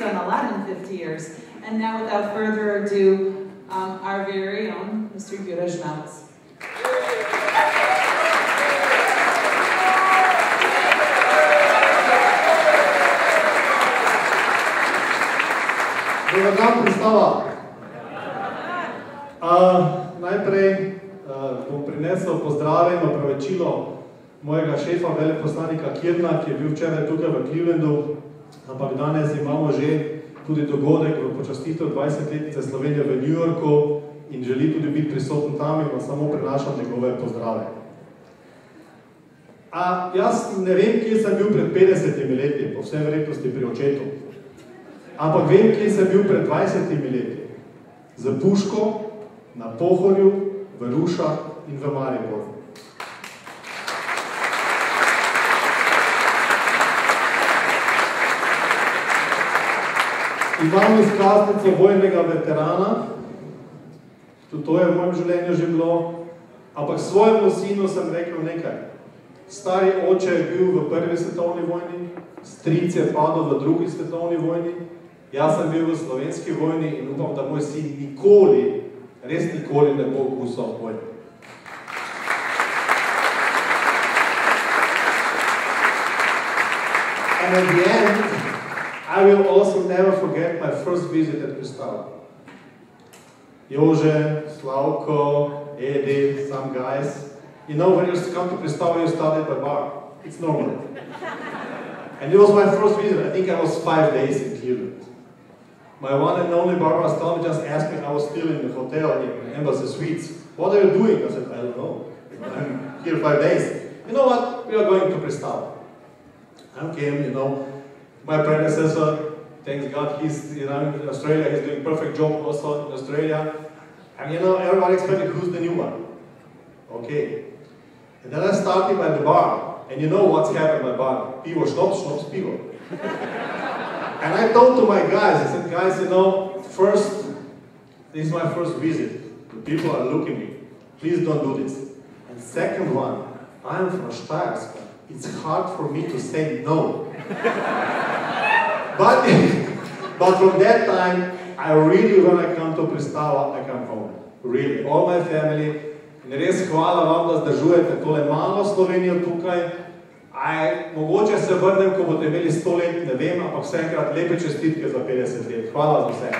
done a lot in 50 years. And now, without further ado, our very own Mr. Juraj Malic. Dobar dan, predstava. Najprej bom prinesel pozdrave in opravičilo mojega šefa, veleposlanika Kirna, ki je bil včeraj tukaj v Clevelandu, ampak danes imamo že tudi dogodek v počastitev 20-letnice Slovenije v New Yorku in želi tudi biti prisoten tam in vam samo prinašam njegove pozdrave. Jaz ne vem, kje sem bil pred 50 leti, po vsej verjetnosti pri očetu. Ampak vem, kje sem bil pred 20 leti. Z puško, na Pohorju, v Rušah in v Mariboru. Imam izkaznico vojnega veterana, tudi to je v mojem življenju že bilo, ampak svojemu sinu sem rekel nekaj. Stari oče je bil v prvi svetovni vojni, stric je padel v drugi svetovni vojni, jaz sem bil v slovenski vojni in upam, da moj sin nikoli, res nikoli ne bo okusal vojne. And at the end, I will also never forget my first visit at Pristava. Jože, Slavko, Edi, some guys. You know, when you come to Pristava, you start at the bar. It's normal. And it was my first visit. I think I was 5 days in Cleveland. My one and only Barbara Stone just asked me, I was still in the hotel in Embassy Suites. What are you doing? I said, I don't know. I'm here 5 days. You know what? We are going to Pristava. I came, you know, my predecessor, thanks God, he's, you know, in Australia, he's doing a perfect job also in Australia. And you know, everybody expected, who's the new one? Okay. And then I started by the bar. And you know what's happened by bar? Pivo, šnops, šnops, pivo. And I told to my guys, I said, guys, you know, first, this is my first visit. The people are looking at me. Please don't do this. And second one, I'm from Steyersk. It's hard for me to say no. But from that time, I really, when I come to Pristava, I come home. Really, all my family. In res hvala vam, da zdržujete tole malo Slovenijo tukaj. Mogoče se vrnem, ko boste imeli 100 let, ne vem, ampak vse enkrat lepe čestitke za 50 let. Hvala za vse.